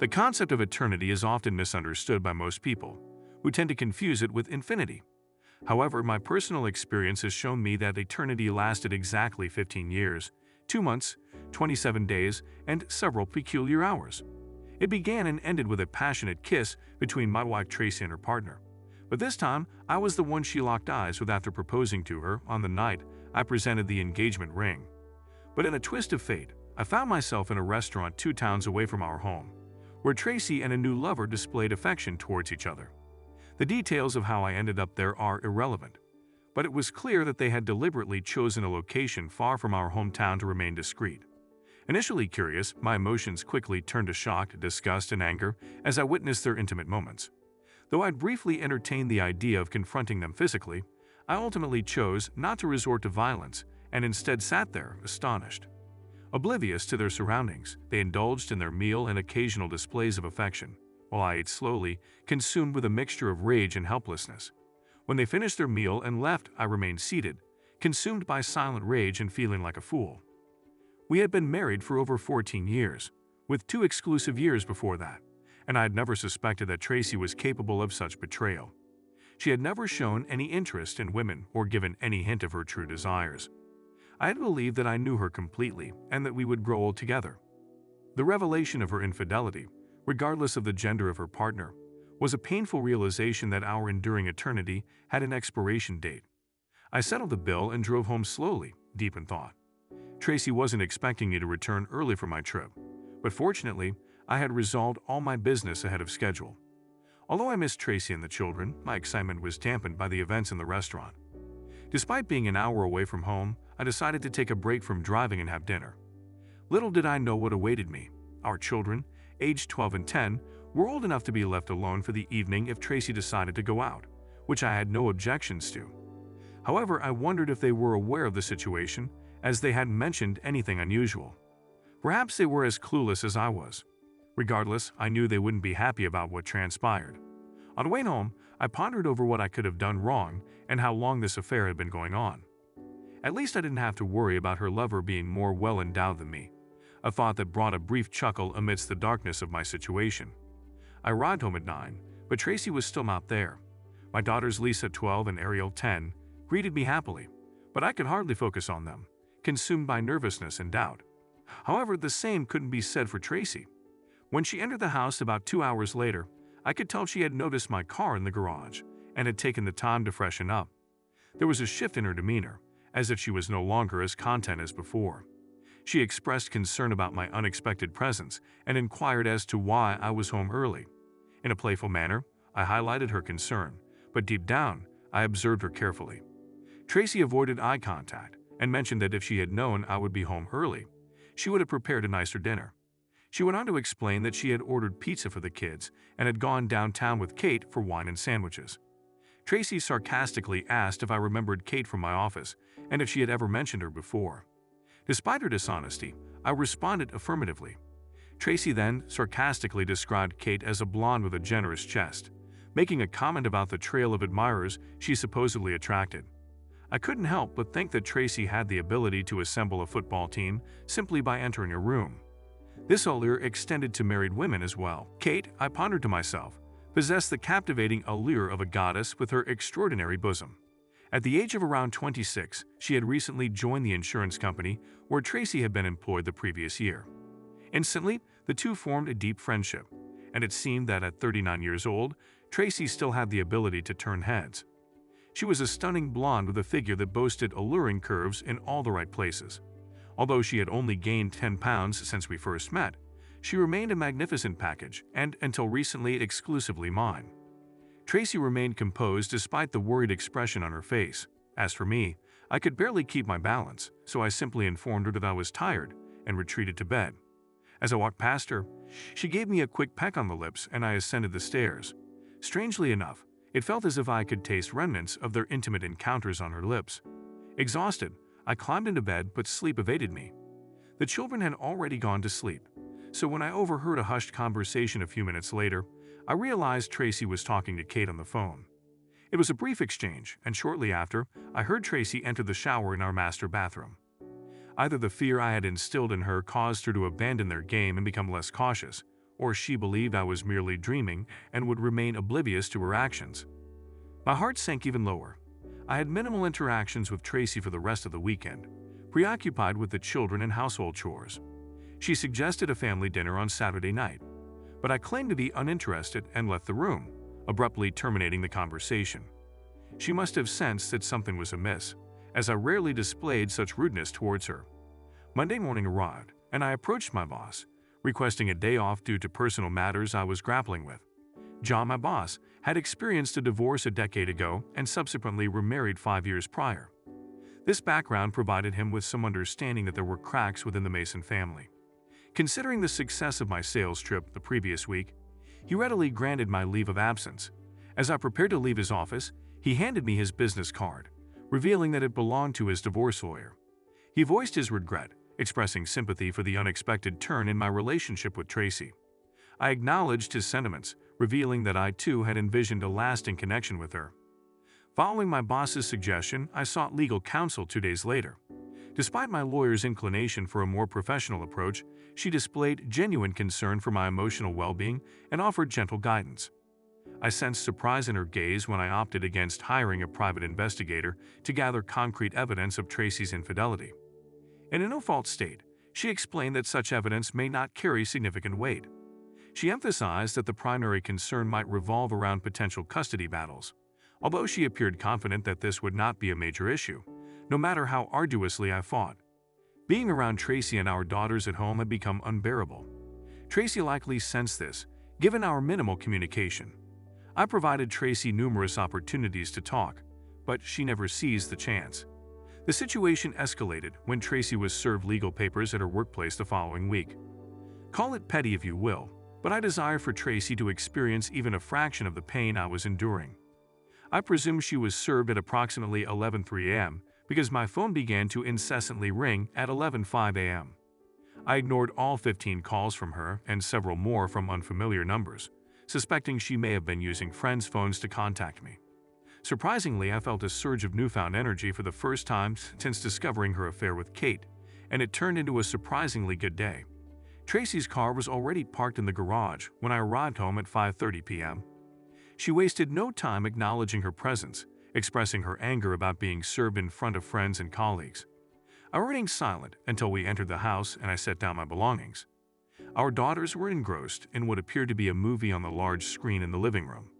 The concept of eternity is often misunderstood by most people, who tend to confuse it with infinity. However, my personal experience has shown me that eternity lasted exactly 15 years, 2 months, 27 days, and several peculiar hours. It began and ended with a passionate kiss between my wife Tracy and her partner. But this time, I was the one she locked eyes with after proposing to her on the night I presented the engagement ring. But in a twist of fate, I found myself in a restaurant 2 towns away from our home, where Tracy and a new lover displayed affection towards each other. The details of how I ended up there are irrelevant, but it was clear that they had deliberately chosen a location far from our hometown to remain discreet. Initially curious, my emotions quickly turned to shock, disgust, and anger as I witnessed their intimate moments. Though I'd briefly entertained the idea of confronting them physically, I ultimately chose not to resort to violence and instead sat there, astonished. Oblivious to their surroundings, they indulged in their meal and occasional displays of affection, while I ate slowly, consumed with a mixture of rage and helplessness. When they finished their meal and left, I remained seated, consumed by silent rage and feeling like a fool. We had been married for over 14 years, with 2 exclusive years before that, and I had never suspected that Tracy was capable of such betrayal. She had never shown any interest in women or given any hint of her true desires. I had believed that I knew her completely and that we would grow old together. The revelation of her infidelity, regardless of the gender of her partner, was a painful realization that our enduring eternity had an expiration date. I settled the bill and drove home slowly, deep in thought. Tracy wasn't expecting me to return early from my trip, but fortunately, I had resolved all my business ahead of schedule. Although I missed Tracy and the children, my excitement was dampened by the events in the restaurant. Despite being an hour away from home, I decided to take a break from driving and have dinner. Little did I know what awaited me. Our children, aged 12 and 10, were old enough to be left alone for the evening if Tracy decided to go out, which I had no objections to. However, I wondered if they were aware of the situation, as they hadn't mentioned anything unusual. Perhaps they were as clueless as I was. Regardless, I knew they wouldn't be happy about what transpired. On the way home, I pondered over what I could have done wrong and how long this affair had been going on. At least I didn't have to worry about her lover being more well-endowed than me, a thought that brought a brief chuckle amidst the darkness of my situation. I arrived home at 9, but Tracy was still not there. My daughters Lisa, 12, and Ariel, 10, greeted me happily, but I could hardly focus on them, consumed by nervousness and doubt. However, the same couldn't be said for Tracy. When she entered the house about 2 hours later, I could tell she had noticed my car in the garage and had taken the time to freshen up. There was a shift in her demeanor, as if she was no longer as content as before. She expressed concern about my unexpected presence and inquired as to why I was home early. In a playful manner, I highlighted her concern, but deep down, I observed her carefully. Tracy avoided eye contact and mentioned that if she had known I would be home early, she would have prepared a nicer dinner. She went on to explain that she had ordered pizza for the kids and had gone downtown with Kate for wine and sandwiches. Tracy sarcastically asked if I remembered Kate from my office and if she had ever mentioned her before. Despite her dishonesty, I responded affirmatively. Tracy then sarcastically described Kate as a blonde with a generous chest, making a comment about the trail of admirers she supposedly attracted. I couldn't help but think that Tracy had the ability to assemble a football team simply by entering a room. This allure extended to married women as well. Kate, I pondered to myself, possessed the captivating allure of a goddess with her extraordinary bosom. At the age of around 26, she had recently joined the insurance company where Tracy had been employed the previous year. Instantly, the two formed a deep friendship, and it seemed that at 39 years old, Tracy still had the ability to turn heads. She was a stunning blonde with a figure that boasted alluring curves in all the right places. Although she had only gained 10 pounds since we first met, she remained a magnificent package and, until recently, exclusively mine. Tracy remained composed despite the worried expression on her face. As for me, I could barely keep my balance, so I simply informed her that I was tired and retreated to bed. As I walked past her, she gave me a quick peck on the lips and I ascended the stairs. Strangely enough, it felt as if I could taste remnants of their intimate encounters on her lips. Exhausted, I climbed into bed, but sleep evaded me. The children had already gone to sleep, so when I overheard a hushed conversation a few minutes later, I realized Tracy was talking to Kate on the phone. It was a brief exchange, and shortly after, I heard Tracy enter the shower in our master bathroom. Either the fear I had instilled in her caused her to abandon their game and become less cautious, or she believed I was merely dreaming and would remain oblivious to her actions. My heart sank even lower. I had minimal interactions with Tracy for the rest of the weekend, preoccupied with the children and household chores. She suggested a family dinner on Saturday night, but I claimed to be uninterested and left the room, abruptly terminating the conversation. She must have sensed that something was amiss, as I rarely displayed such rudeness towards her. Monday morning arrived, and I approached my boss, requesting a day off due to personal matters I was grappling with. John, my boss, had experienced a divorce a decade ago and subsequently remarried 5 years prior. This background provided him with some understanding that there were cracks within the Mason family. Considering the success of my sales trip the previous week, he readily granted my leave of absence. As I prepared to leave his office, he handed me his business card, revealing that it belonged to his divorce lawyer. He voiced his regret, expressing sympathy for the unexpected turn in my relationship with Tracy. I acknowledged his sentiments, revealing that I too had envisioned a lasting connection with her. Following my boss's suggestion, I sought legal counsel 2 days later. Despite my lawyer's inclination for a more professional approach, she displayed genuine concern for my emotional well-being and offered gentle guidance. I sensed surprise in her gaze when I opted against hiring a private investigator to gather concrete evidence of Tracy's infidelity. In a no-fault state, she explained that such evidence may not carry significant weight. She emphasized that the primary concern might revolve around potential custody battles, although she appeared confident that this would not be a major issue, no matter how arduously I fought. Being around Tracy and our daughters at home had become unbearable. Tracy likely sensed this, given our minimal communication. I provided Tracy numerous opportunities to talk, but she never seized the chance. The situation escalated when Tracy was served legal papers at her workplace the following week. Call it petty if you will, but I desire for Tracy to experience even a fraction of the pain I was enduring. I presume she was served at approximately 11:03 a.m. because my phone began to incessantly ring at 11:05 a.m. I ignored all 15 calls from her and several more from unfamiliar numbers, suspecting she may have been using friends' phones to contact me. Surprisingly, I felt a surge of newfound energy for the first time since discovering her affair with Kate, and it turned into a surprisingly good day. Tracy's car was already parked in the garage when I arrived home at 5:30 p.m. She wasted no time acknowledging her presence, expressing her anger about being served in front of friends and colleagues. I remained silent until we entered the house and I set down my belongings. Our daughters were engrossed in what appeared to be a movie on the large screen in the living room.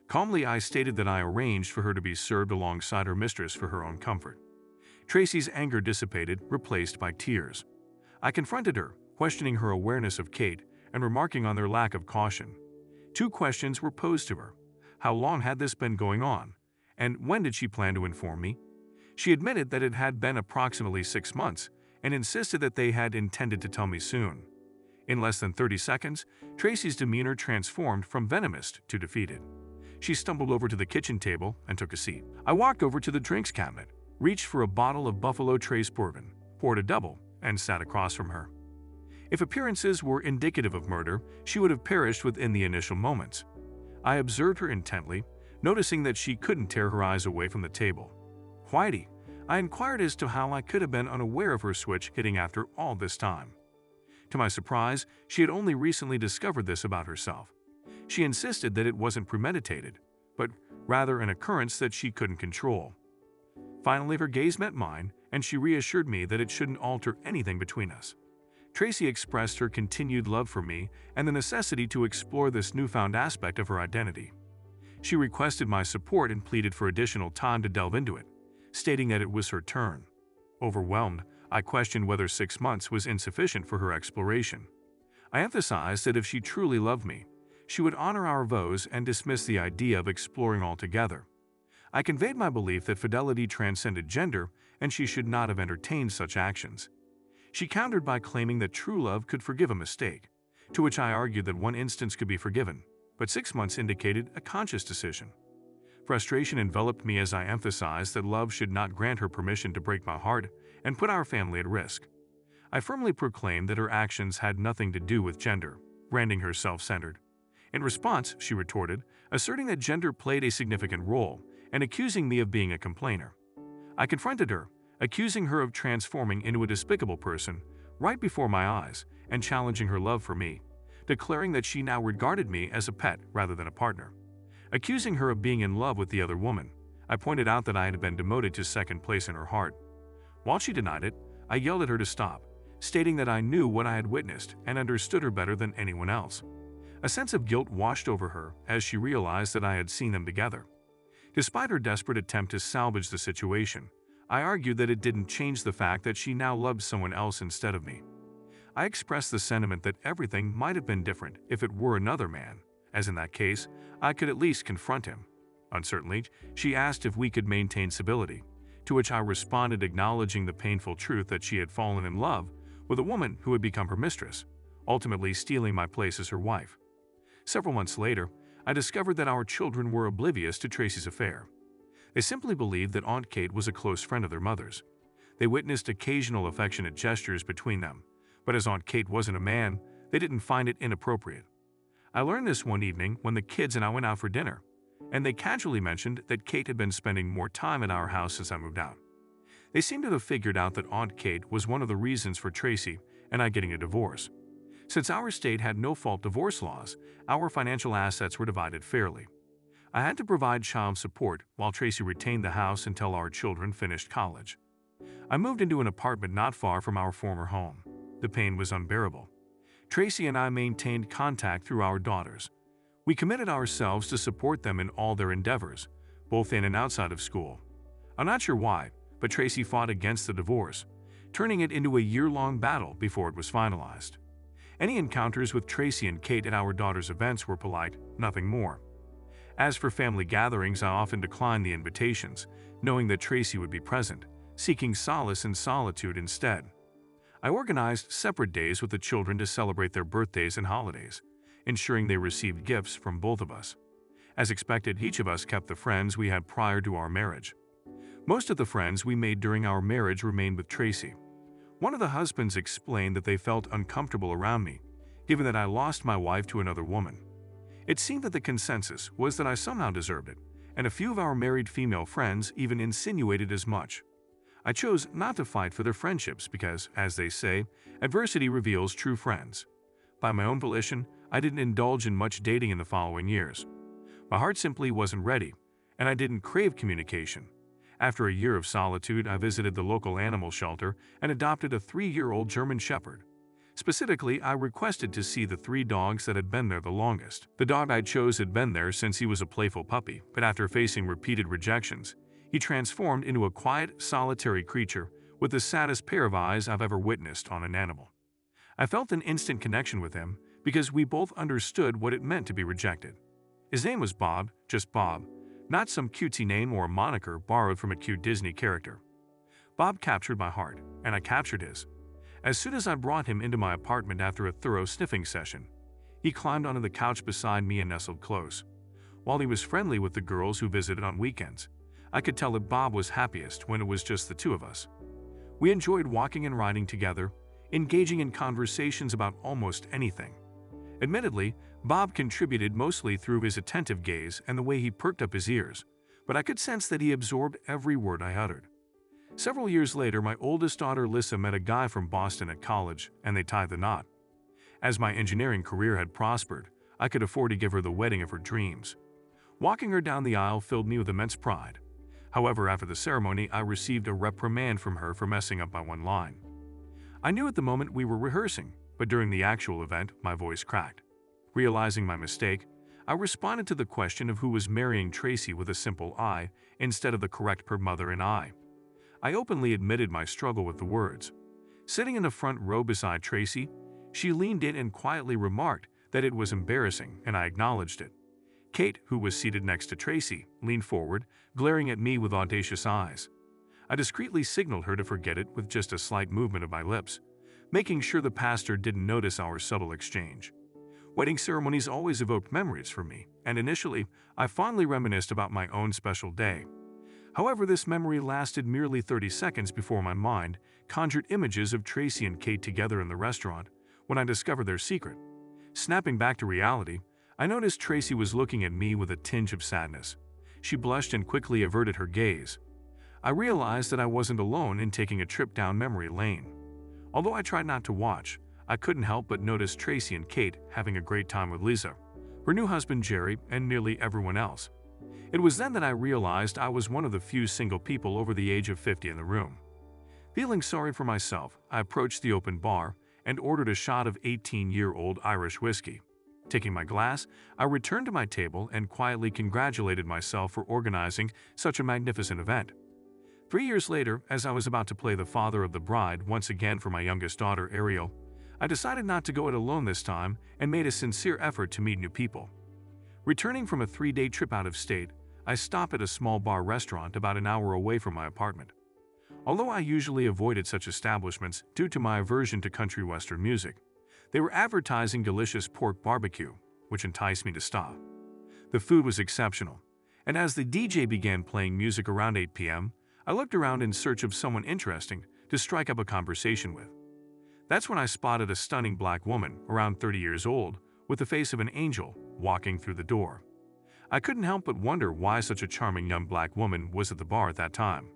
Calmly, I stated that I arranged for her to be served alongside her mistress for her own comfort. Tracy's anger dissipated, replaced by tears. I confronted her, questioning her awareness of Kate and remarking on their lack of caution. 2 questions were posed to her. How long had this been going on? And when did she plan to inform me? She admitted that it had been approximately 6 months and insisted that they had intended to tell me soon. In less than 30 seconds, Tracy's demeanor transformed from venomous to defeated. She stumbled over to the kitchen table and took a seat. I walked over to the drinks cabinet, reached for a bottle of Buffalo Trace bourbon, poured a double, and sat across from her. If appearances were indicative of murder, she would have perished within the initial moments. I observed her intently, noticing that she couldn't tear her eyes away from the table. "Whitey," I inquired as to how I could have been unaware of her switch hitting after all this time. To my surprise, she had only recently discovered this about herself. She insisted that it wasn't premeditated, but rather an occurrence that she couldn't control. Finally, her gaze met mine, and she reassured me that it shouldn't alter anything between us. Tracy expressed her continued love for me and the necessity to explore this newfound aspect of her identity. She requested my support and pleaded for additional time to delve into it, stating that it was her turn. Overwhelmed, I questioned whether 6 months was insufficient for her exploration. I emphasized that if she truly loved me, she would honor our vows and dismiss the idea of exploring altogether. I conveyed my belief that fidelity transcended gender and she should not have entertained such actions. She countered by claiming that true love could forgive a mistake, to which I argued that one instance could be forgiven, but 6 months indicated a conscious decision. Frustration enveloped me as I emphasized that love should not grant her permission to break my heart and put our family at risk. I firmly proclaimed that her actions had nothing to do with gender, branding her self-centered. In response, she retorted, asserting that gender played a significant role and accusing me of being a complainer. I confronted her, accusing her of transforming into a despicable person right before my eyes and challenging her love for me, declaring that she now regarded me as a pet rather than a partner. Accusing her of being in love with the other woman, I pointed out that I had been demoted to second place in her heart. While she denied it, I yelled at her to stop, stating that I knew what I had witnessed and understood her better than anyone else. A sense of guilt washed over her as she realized that I had seen them together. Despite her desperate attempt to salvage the situation, I argued that it didn't change the fact that she now loved someone else instead of me. I expressed the sentiment that everything might have been different if it were another man, as in that case, I could at least confront him. Uncertainly, she asked if we could maintain civility, to which I responded acknowledging the painful truth that she had fallen in love with a woman who had become her mistress, ultimately stealing my place as her wife. Several months later, I discovered that our children were oblivious to Tracy's affair. They simply believed that Aunt Kate was a close friend of their mother's. They witnessed occasional affectionate gestures between them, but as Aunt Kate wasn't a man, they didn't find it inappropriate. I learned this one evening when the kids and I went out for dinner, and they casually mentioned that Kate had been spending more time at our house since I moved out. They seemed to have figured out that Aunt Kate was one of the reasons for Tracy and I getting a divorce. Since our state had no-fault divorce laws, our financial assets were divided fairly. I had to provide child support while Tracy retained the house until our children finished college. I moved into an apartment not far from our former home. The pain was unbearable. Tracy and I maintained contact through our daughters. We committed ourselves to support them in all their endeavors, both in and outside of school. I'm not sure why, but Tracy fought against the divorce, turning it into a year-long battle before it was finalized. Any encounters with Tracy and Kate at our daughter's events were polite, nothing more. As for family gatherings, I often declined the invitations, knowing that Tracy would be present, seeking solace in solitude instead. I organized separate days with the children to celebrate their birthdays and holidays, ensuring they received gifts from both of us. As expected, each of us kept the friends we had prior to our marriage. Most of the friends we made during our marriage remained with Tracy. One of the husbands explained that they felt uncomfortable around me, given that I lost my wife to another woman. It seemed that the consensus was that I somehow deserved it, and a few of our married female friends even insinuated as much. I chose not to fight for their friendships because, as they say, adversity reveals true friends. By my own volition, I didn't indulge in much dating in the following years. My heart simply wasn't ready, and I didn't crave communication. After a year of solitude, I visited the local animal shelter and adopted a 3-year-old German Shepherd. Specifically, I requested to see the 3 dogs that had been there the longest. The dog I chose had been there since he was a playful puppy, but after facing repeated rejections, he transformed into a quiet, solitary creature with the saddest pair of eyes I've ever witnessed on an animal. I felt an instant connection with him because we both understood what it meant to be rejected. His name was Bob, just Bob, not some cutesy name or a moniker borrowed from a cute Disney character. Bob captured my heart, and I captured his. As soon as I brought him into my apartment after a thorough sniffing session, he climbed onto the couch beside me and nestled close. While he was friendly with the girls who visited on weekends, I could tell that Bob was happiest when it was just the two of us. We enjoyed walking and riding together, engaging in conversations about almost anything. Admittedly, Bob contributed mostly through his attentive gaze and the way he perked up his ears, but I could sense that he absorbed every word I uttered. Several years later, my oldest daughter Lissa met a guy from Boston at college, and they tied the knot. As my engineering career had prospered, I could afford to give her the wedding of her dreams. Walking her down the aisle filled me with immense pride. However, after the ceremony, I received a reprimand from her for messing up my one line. I knew at the moment we were rehearsing, but during the actual event, my voice cracked. Realizing my mistake, I responded to the question of who was marrying Tracy with a simple I instead of the correct per mother and I. I openly admitted my struggle with the words. Sitting in the front row beside Tracy, she leaned in and quietly remarked that it was embarrassing, and I acknowledged it. Kate, who was seated next to Tracy, leaned forward, glaring at me with audacious eyes. I discreetly signaled her to forget it with just a slight movement of my lips, making sure the pastor didn't notice our subtle exchange. Wedding ceremonies always evoked memories for me, and initially, I fondly reminisced about my own special day. However, this memory lasted merely 30 seconds before my mind conjured images of Tracy and Kate together in the restaurant when I discovered their secret. Snapping back to reality, I noticed Tracy was looking at me with a tinge of sadness. She blushed and quickly averted her gaze. I realized that I wasn't alone in taking a trip down memory lane. Although I tried not to watch, I couldn't help but notice Tracy and Kate having a great time with Lisa, her new husband Jerry, and nearly everyone else. It was then that I realized I was one of the few single people over the age of 50 in the room. Feeling sorry for myself, I approached the open bar and ordered a shot of 18-year-old Irish whiskey. Taking my glass, I returned to my table and quietly congratulated myself for organizing such a magnificent event. 3 years later, as I was about to play the father of the bride once again for my youngest daughter, Ariel, I decided not to go it alone this time and made a sincere effort to meet new people. Returning from a 3-day trip out of state, I stopped at a small bar restaurant about an hour away from my apartment. Although I usually avoided such establishments due to my aversion to country western music, they were advertising delicious pork barbecue, which enticed me to stop. The food was exceptional, and as the DJ began playing music around 8 p.m., I looked around in search of someone interesting to strike up a conversation with. That's when I spotted a stunning black woman, around 30 years old, with the face of an angel, walking through the door. I couldn't help but wonder why such a charming young black woman was at the bar at that time.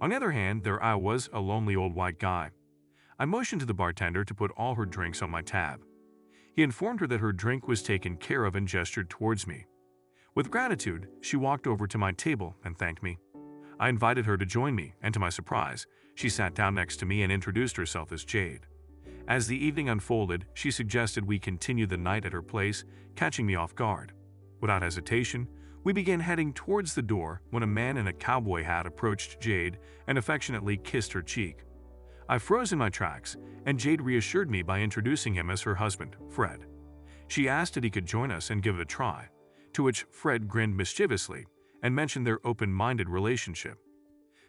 On the other hand, there I was, a lonely old white guy. I motioned to the bartender to put all her drinks on my tab. He informed her that her drink was taken care of and gestured towards me. With gratitude, she walked over to my table and thanked me. I invited her to join me, and to my surprise, she sat down next to me and introduced herself as Jade. As the evening unfolded, she suggested we continue the night at her place, catching me off guard. Without hesitation, we began heading towards the door when a man in a cowboy hat approached Jade and affectionately kissed her cheek. I froze in my tracks, and Jade reassured me by introducing him as her husband, Fred. She asked if he could join us and give it a try, to which Fred grinned mischievously and mentioned their open-minded relationship.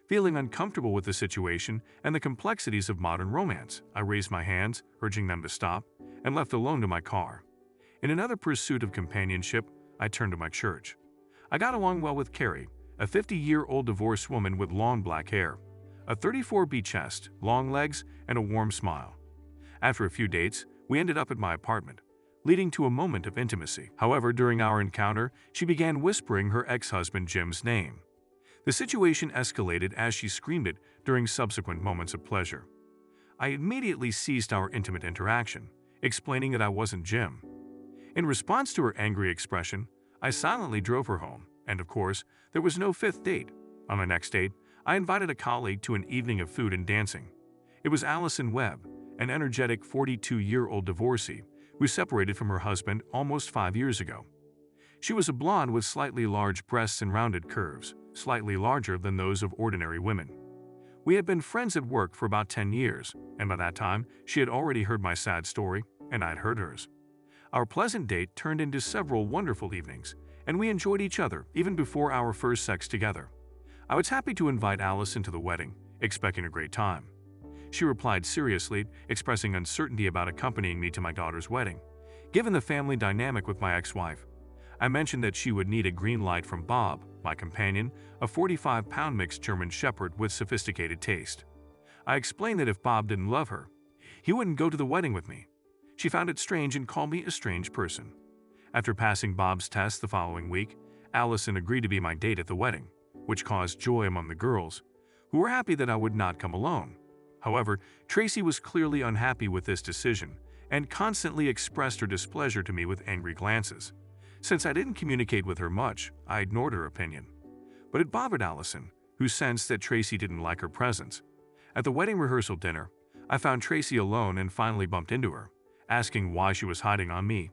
Feeling uncomfortable with the situation and the complexities of modern romance, I raised my hands, urging them to stop, and left alone to my car. In another pursuit of companionship, I turned to my church. I got along well with Carrie, a 50-year-old divorced woman with long black hair, a 34B chest, long legs, and a warm smile. After a few dates, we ended up at my apartment, leading to a moment of intimacy. However, during our encounter, she began whispering her ex-husband Jim's name. The situation escalated as she screamed it during subsequent moments of pleasure. I immediately ceased our intimate interaction, explaining that I wasn't Jim. In response to her angry expression, I silently drove her home, and of course, there was no fifth date. On my next date, I invited a colleague to an evening of food and dancing. It was Allison Webb, an energetic 42-year-old divorcee who separated from her husband almost 5 years ago. She was a blonde with slightly large breasts and rounded curves, slightly larger than those of ordinary women. We had been friends at work for about 10 years, and by that time, she had already heard my sad story, and I'd heard hers. Our pleasant date turned into several wonderful evenings, and we enjoyed each other even before our first sex together. I was happy to invite Allison to the wedding, expecting a great time. She replied seriously, expressing uncertainty about accompanying me to my daughter's wedding, given the family dynamic with my ex-wife. I mentioned that she would need a green light from Bob, my companion, a 45-pound mixed German Shepherd with sophisticated taste. I explained that if Bob didn't love her, he wouldn't go to the wedding with me. She found it strange and called me a strange person. After passing Bob's test the following week, Allison agreed to be my date at the wedding, which caused joy among the girls, who were happy that I would not come alone. However, Tracy was clearly unhappy with this decision and constantly expressed her displeasure to me with angry glances. Since I didn't communicate with her much, I ignored her opinion. But it bothered Allison, who sensed that Tracy didn't like her presence. At the wedding rehearsal dinner, I found Tracy alone and finally bumped into her, asking why she was hiding on me.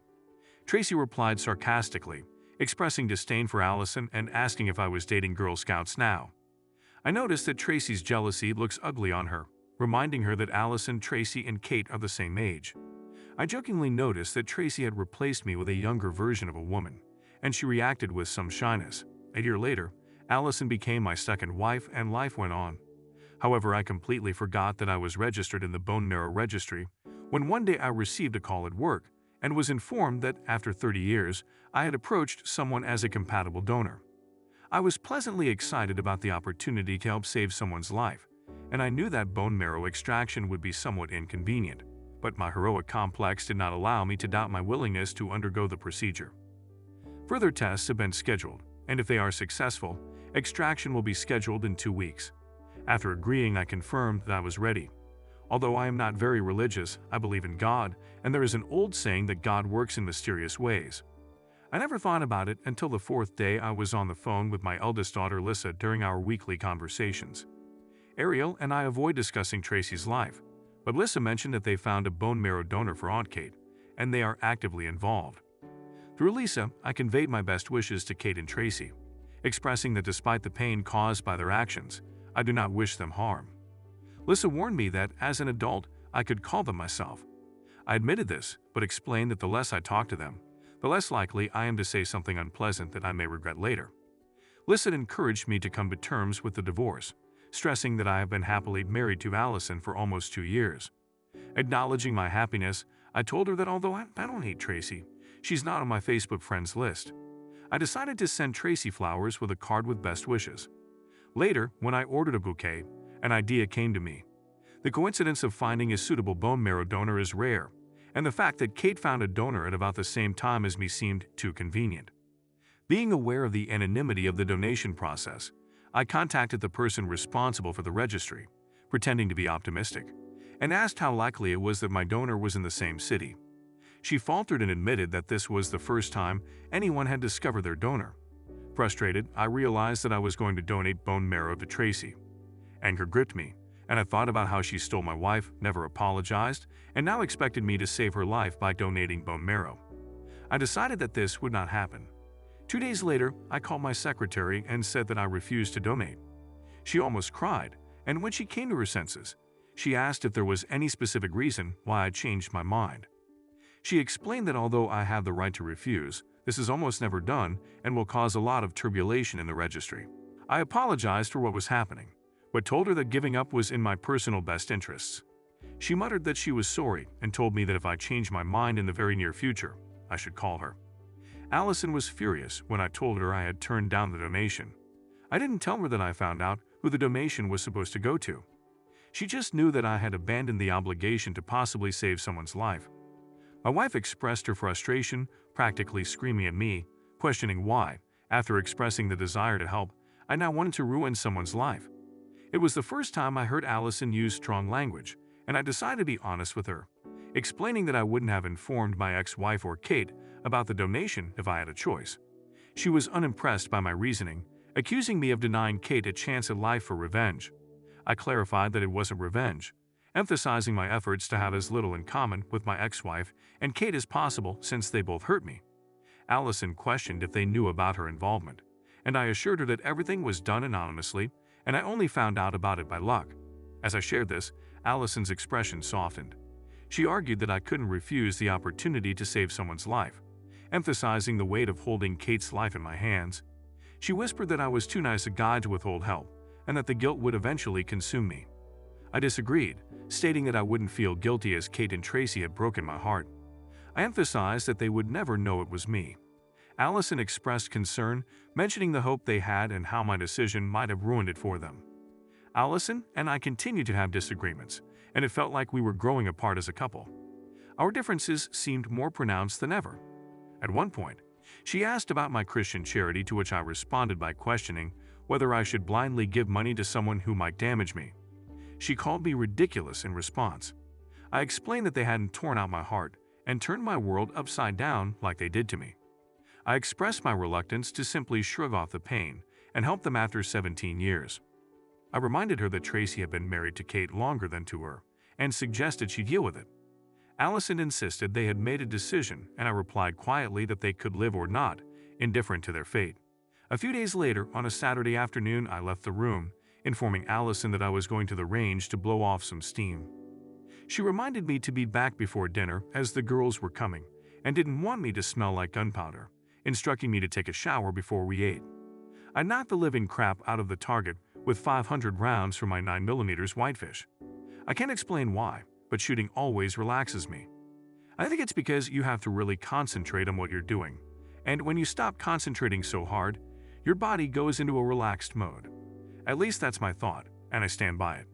Tracy replied sarcastically, expressing disdain for Allison and asking if I was dating Girl Scouts now. I noticed that Tracy's jealousy looks ugly on her, reminding her that Allison, Tracy, and Kate are the same age. I jokingly noticed that Tracy had replaced me with a younger version of a woman, and she reacted with some shyness. A year later, Allison became my second wife and life went on. However, I completely forgot that I was registered in the bone marrow registry when one day I received a call at work and was informed that after 30 years, I had approached someone as a compatible donor. I was pleasantly excited about the opportunity to help save someone's life, and I knew that bone marrow extraction would be somewhat inconvenient, but my heroic complex did not allow me to doubt my willingness to undergo the procedure. Further tests have been scheduled, and if they are successful, extraction will be scheduled in 2 weeks. After agreeing, I confirmed that I was ready. Although I am not very religious, I believe in God, and there is an old saying that God works in mysterious ways. I never thought about it until the fourth day I was on the phone with my eldest daughter Lissa during our weekly conversations. Ariel and I avoid discussing Tracy's life, but Lissa mentioned that they found a bone marrow donor for Aunt Kate, and they are actively involved. Through Lisa, I conveyed my best wishes to Kate and Tracy, expressing that despite the pain caused by their actions, I do not wish them harm. Lissa warned me that, as an adult, I could call them myself. I admitted this, but explained that the less I talk to them, the less likely I am to say something unpleasant that I may regret later. Lissa encouraged me to come to terms with the divorce, stressing that I have been happily married to Allison for almost 2 years. Acknowledging my happiness, I told her that although I don't hate Tracy, she's not on my Facebook friends list. I decided to send Tracy flowers with a card with best wishes. Later, when I ordered a bouquet, an idea came to me. The coincidence of finding a suitable bone marrow donor is rare, and the fact that Kate found a donor at about the same time as me seemed too convenient. Being aware of the anonymity of the donation process, I contacted the person responsible for the registry, pretending to be optimistic, and asked how likely it was that my donor was in the same city. She faltered and admitted that this was the first time anyone had discovered their donor. Frustrated, I realized that I was going to donate bone marrow to Tracy. Anger gripped me, and I thought about how she stole my wife, never apologized, and now expected me to save her life by donating bone marrow. I decided that this would not happen. 2 days later, I called my secretary and said that I refused to donate. She almost cried, and when she came to her senses, she asked if there was any specific reason why I changed my mind. She explained that although I have the right to refuse, this is almost never done and will cause a lot of turbulence in the registry. I apologized for what was happening, but told her that giving up was in my personal best interests. She muttered that she was sorry and told me that if I changed my mind in the very near future, I should call her. Allison was furious when I told her I had turned down the donation. I didn't tell her that I found out who the donation was supposed to go to. She just knew that I had abandoned the obligation to possibly save someone's life. My wife expressed her frustration, practically screaming at me, questioning why, after expressing the desire to help, I now wanted to ruin someone's life. It was the first time I heard Allison use strong language, and I decided to be honest with her, explaining that I wouldn't have informed my ex-wife or Kate about the donation if I had a choice. She was unimpressed by my reasoning, accusing me of denying Kate a chance at life for revenge. I clarified that it wasn't revenge, emphasizing my efforts to have as little in common with my ex-wife and Kate as possible since they both hurt me. Allison questioned if they knew about her involvement, and I assured her that everything was done anonymously and I only found out about it by luck. As I shared this, Allison's expression softened. She argued that I couldn't refuse the opportunity to save someone's life, emphasizing the weight of holding Kate's life in my hands. She whispered that I was too nice a guy to withhold help and that the guilt would eventually consume me. I disagreed, stating that I wouldn't feel guilty as Kate and Tracy had broken my heart. I emphasized that they would never know it was me. Allison expressed concern, mentioning the hope they had and how my decision might have ruined it for them. Allison and I continued to have disagreements, and it felt like we were growing apart as a couple. Our differences seemed more pronounced than ever. At one point, she asked about my Christian charity, to which I responded by questioning whether I should blindly give money to someone who might damage me. She called me ridiculous in response. I explained that they hadn't torn out my heart and turned my world upside down like they did to me. I expressed my reluctance to simply shrug off the pain and help them after 17 years. I reminded her that Tracy had been married to Kate longer than to her and suggested she deal with it. Allison insisted they had made a decision, and I replied quietly that they could live or not, indifferent to their fate. A few days later, on a Saturday afternoon, I left the room, informing Allison that I was going to the range to blow off some steam. She reminded me to be back before dinner as the girls were coming and didn't want me to smell like gunpowder, instructing me to take a shower before we ate. I knocked the living crap out of the target with 500 rounds from my 9mm Whitefish. I can't explain why, but shooting always relaxes me. I think it's because you have to really concentrate on what you're doing, and when you stop concentrating so hard, your body goes into a relaxed mode. At least that's my thought, and I stand by it.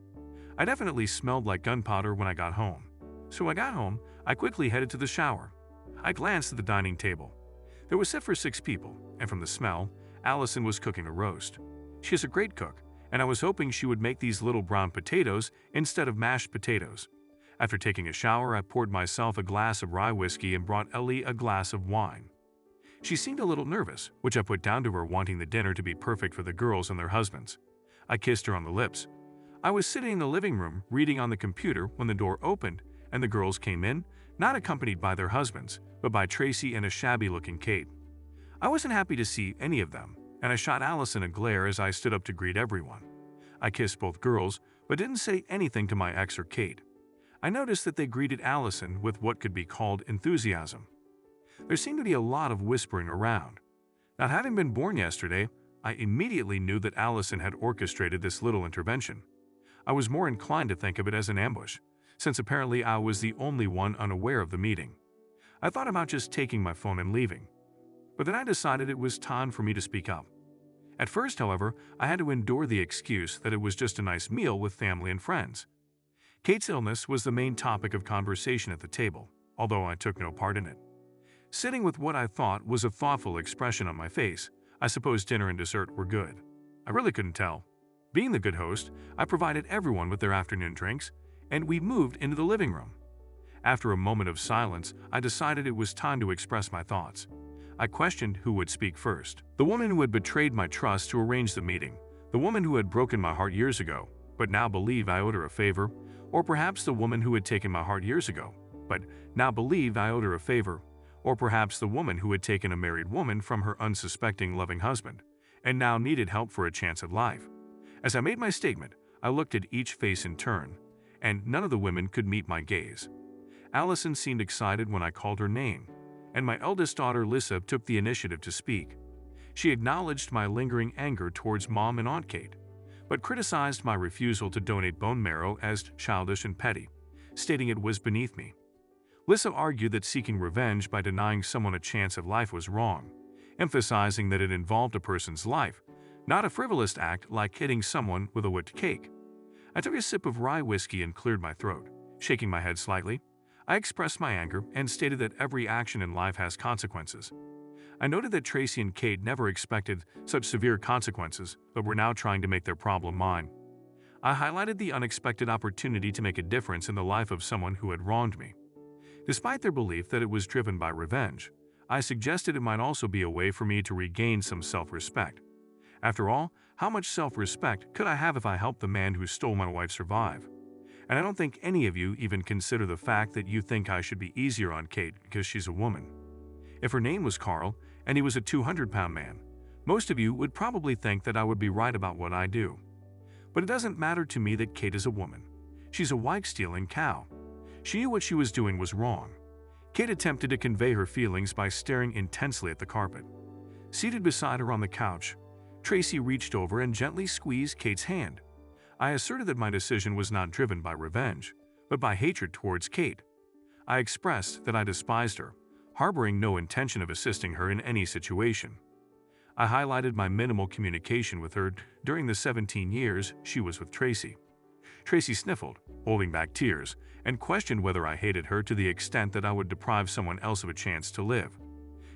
I definitely smelled like gunpowder when I got home. So when I got home, I quickly headed to the shower. I glanced at the dining table. There was set for 6 people, and from the smell, Allison was cooking a roast. She is a great cook, and I was hoping she would make these little brown potatoes instead of mashed potatoes. After taking a shower, I poured myself a glass of rye whiskey and brought Ellie a glass of wine. She seemed a little nervous, which I put down to her wanting the dinner to be perfect for the girls and their husbands. I kissed her on the lips. I was sitting in the living room reading on the computer when the door opened and the girls came in, not accompanied by their husbands, but by Tracy and a shabby-looking Kate. I wasn't happy to see any of them, and I shot Allison a glare as I stood up to greet everyone. I kissed both girls, but didn't say anything to my ex or Kate. I noticed that they greeted Allison with what could be called enthusiasm. There seemed to be a lot of whispering around. Not having been born yesterday, I immediately knew that Allison had orchestrated this little intervention. I was more inclined to think of it as an ambush, since apparently I was the only one unaware of the meeting. I thought about just taking my phone and leaving, but then I decided it was time for me to speak up. At first, however, I had to endure the excuse that it was just a nice meal with family and friends. Kate's illness was the main topic of conversation at the table, although I took no part in it. Sitting with what I thought was a thoughtful expression on my face, I suppose dinner and dessert were good. I really couldn't tell. Being the good host, I provided everyone with their afternoon drinks, and we moved into the living room. After a moment of silence, I decided it was time to express my thoughts. I questioned who would speak first. The woman who had betrayed my trust to arrange the meeting, the woman who had broken my heart years ago, but now believed I owed her a favor, or perhaps the woman who had taken my heart years ago, but now believed I owed her a favor, or perhaps the woman who had taken a married woman from her unsuspecting loving husband, and now needed help for a chance at life. As I made my statement, I looked at each face in turn, and none of the women could meet my gaze. Allison seemed excited when I called her name, and my eldest daughter Lissa took the initiative to speak. She acknowledged my lingering anger towards Mom and Aunt Kate, but criticized my refusal to donate bone marrow as childish and petty, stating it was beneath me. Lissa argued that seeking revenge by denying someone a chance of life was wrong, emphasizing that it involved a person's life, not a frivolous act like hitting someone with a whipped cake. I took a sip of rye whiskey and cleared my throat. Shaking my head slightly, I expressed my anger and stated that every action in life has consequences. I noted that Tracy and Kate never expected such severe consequences, but were now trying to make their problem mine. I highlighted the unexpected opportunity to make a difference in the life of someone who had wronged me. Despite their belief that it was driven by revenge, I suggested it might also be a way for me to regain some self-respect. After all, how much self-respect could I have if I helped the man who stole my wife survive? And I don't think any of you even consider the fact that you think I should be easier on Kate because she's a woman. If her name was Carl and he was a 200-pound man, most of you would probably think that I would be right about what I do. But it doesn't matter to me that Kate is a woman. She's a wife-stealing cow. She knew what she was doing was wrong. Kate attempted to convey her feelings by staring intensely at the carpet. Seated beside her on the couch, Tracy reached over and gently squeezed Kate's hand. I asserted that my decision was not driven by revenge, but by hatred towards Kate. I expressed that I despised her, harboring no intention of assisting her in any situation. I highlighted my minimal communication with her during the 17 years she was with Tracy. Tracy sniffled, holding back tears, and questioned whether I hated her to the extent that I would deprive someone else of a chance to live.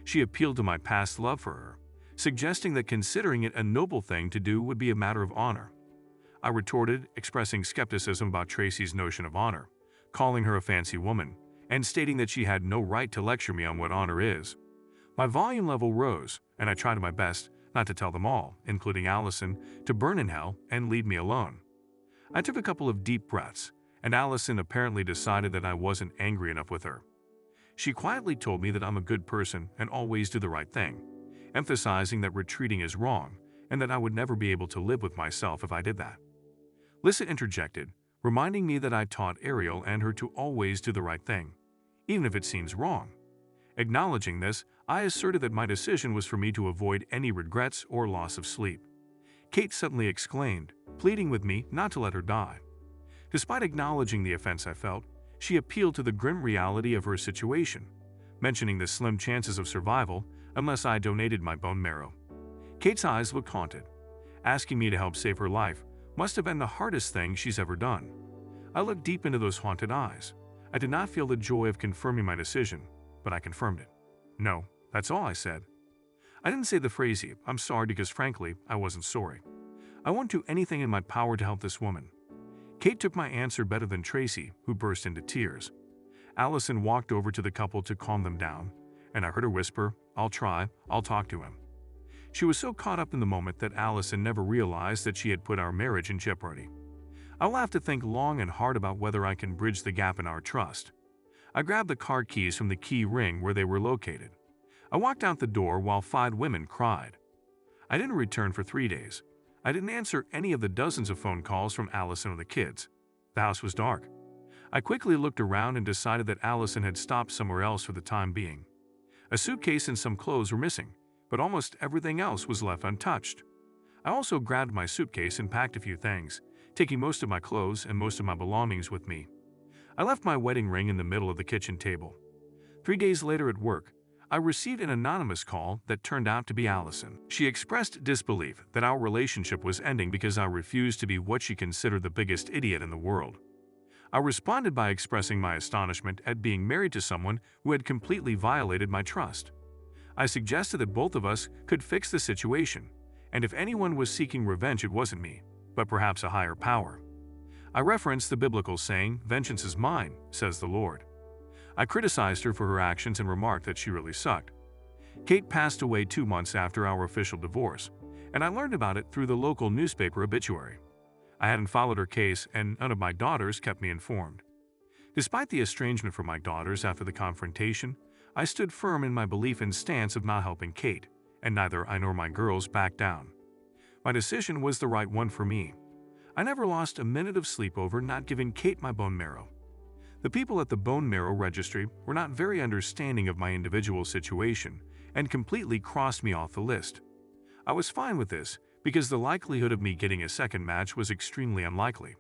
She appealed to my past love for her, suggesting that considering it a noble thing to do would be a matter of honor. I retorted, expressing skepticism about Tracy's notion of honor, calling her a fancy woman, and stating that she had no right to lecture me on what honor is. My volume level rose, and I tried my best not to tell them all, including Allison, to burn in hell and leave me alone. I took a couple of deep breaths, and Allison apparently decided that I wasn't angry enough with her. She quietly told me that I'm a good person and always do the right thing, emphasizing that retreating is wrong and that I would never be able to live with myself if I did that. Lissa interjected, reminding me that I taught Ariel and her to always do the right thing, even if it seems wrong. Acknowledging this, I asserted that my decision was for me to avoid any regrets or loss of sleep. Kate suddenly exclaimed, pleading with me not to let her die. Despite acknowledging the offense I felt, she appealed to the grim reality of her situation, mentioning the slim chances of survival unless I donated my bone marrow. Kate's eyes looked haunted. Asking me to help save her life must have been the hardest thing she's ever done. I looked deep into those haunted eyes. I did not feel the joy of confirming my decision, but I confirmed it. No, that's all I said. I didn't say the phrase, I'm sorry, because frankly, I wasn't sorry. I won't do anything in my power to help this woman." Kate took my answer better than Tracy, who burst into tears. Allison walked over to the couple to calm them down, and I heard her whisper, "I'll try, I'll talk to him." She was so caught up in the moment that Allison never realized that she had put our marriage in jeopardy. I will have to think long and hard about whether I can bridge the gap in our trust. I grabbed the car keys from the key ring where they were located. I walked out the door while 5 women cried. I didn't return for 3 days. I didn't answer any of the dozens of phone calls from Allison or the kids. The house was dark. I quickly looked around and decided that Allison had stopped somewhere else for the time being. A suitcase and some clothes were missing, but almost everything else was left untouched. I also grabbed my suitcase and packed a few things, taking most of my clothes and most of my belongings with me. I left my wedding ring in the middle of the kitchen table. 3 days later at work, I received an anonymous call that turned out to be Allison. She expressed disbelief that our relationship was ending because I refused to be what she considered the biggest idiot in the world. I responded by expressing my astonishment at being married to someone who had completely violated my trust. I suggested that both of us could fix the situation, and if anyone was seeking revenge, it wasn't me, but perhaps a higher power. I referenced the biblical saying, "Vengeance is mine, says the Lord." I criticized her for her actions and remarked that she really sucked. Kate passed away 2 months after our official divorce, and I learned about it through the local newspaper obituary. I hadn't followed her case, and none of my daughters kept me informed. Despite the estrangement from my daughters after the confrontation, I stood firm in my belief and stance of not helping Kate, and neither I nor my girls backed down. My decision was the right one for me. I never lost a minute of sleep over not giving Kate my bone marrow. The people at the bone marrow registry were not very understanding of my individual situation and completely crossed me off the list. I was fine with this because the likelihood of me getting a second match was extremely unlikely.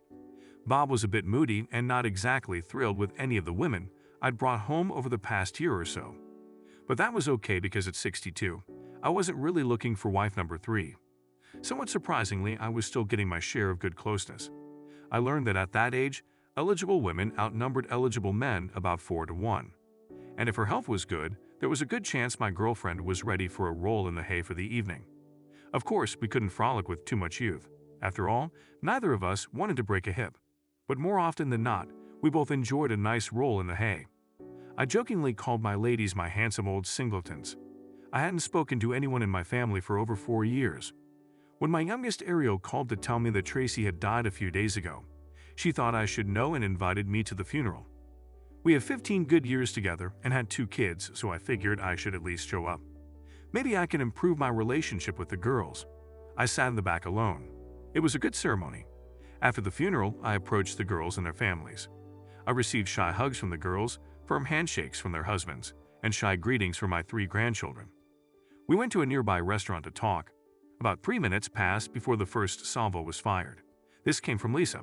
Bob was a bit moody and not exactly thrilled with any of the women I'd brought home over the past year or so. But that was okay because at 62, I wasn't really looking for wife number 3. Somewhat surprisingly, I was still getting my share of good closeness. I learned that at that age, eligible women outnumbered eligible men about 4 to 1. And if her health was good, there was a good chance my girlfriend was ready for a roll in the hay for the evening. Of course, we couldn't frolic with too much youth. After all, neither of us wanted to break a hip. But more often than not, we both enjoyed a nice roll in the hay. I jokingly called my ladies my handsome old singletons. I hadn't spoken to anyone in my family for over 4 years. When my youngest Ariel called to tell me that Tracy had died a few days ago, she thought I should know and invited me to the funeral. We have 15 good years together and had 2 kids, so I figured I should at least show up. Maybe I can improve my relationship with the girls. I sat in the back alone. It was a good ceremony. After the funeral, I approached the girls and their families. I received shy hugs from the girls, firm handshakes from their husbands, and shy greetings from my 3 grandchildren. We went to a nearby restaurant to talk. About 3 minutes passed before the first salvo was fired. This came from Lisa.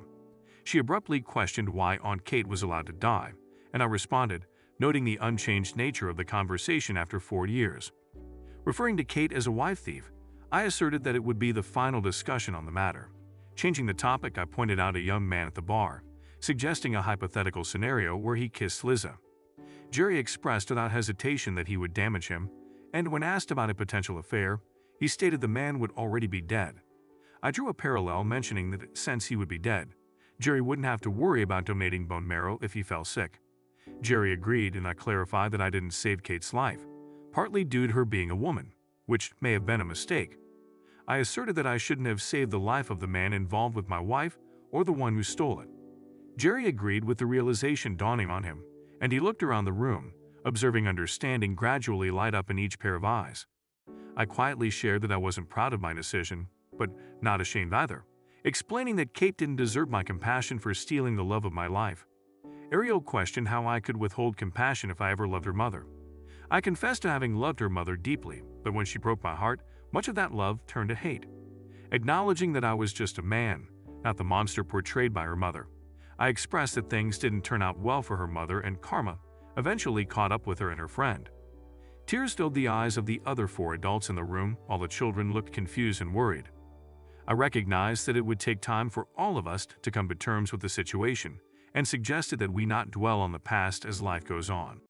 She abruptly questioned why Aunt Kate was allowed to die, and I responded, noting the unchanged nature of the conversation after 4 years. Referring to Kate as a wife thief, I asserted that it would be the final discussion on the matter. Changing the topic, I pointed out a young man at the bar, suggesting a hypothetical scenario where he kissed Lisa. Jerry expressed without hesitation that he would damage him, and when asked about a potential affair, he stated the man would already be dead. I drew a parallel mentioning that since he would be dead, Jerry wouldn't have to worry about donating bone marrow if he fell sick. Jerry agreed, and I clarified that I didn't save Kate's life, partly due to her being a woman, which may have been a mistake. I asserted that I shouldn't have saved the life of the man involved with my wife or the one who stole it. Jerry agreed with the realization dawning on him, and he looked around the room, observing understanding gradually light up in each pair of eyes. I quietly shared that I wasn't proud of my decision, but not ashamed either, explaining that Kate didn't deserve my compassion for stealing the love of my life. Ariel questioned how I could withhold compassion if I ever loved her mother. I confessed to having loved her mother deeply, but when she broke my heart, much of that love turned to hate. Acknowledging that I was just a man, not the monster portrayed by her mother, I expressed that things didn't turn out well for her mother, and karma eventually caught up with her and her friend. Tears filled the eyes of the other 4 adults in the room, while the children looked confused and worried. I recognized that it would take time for all of us to come to terms with the situation, and suggested that we not dwell on the past as life goes on.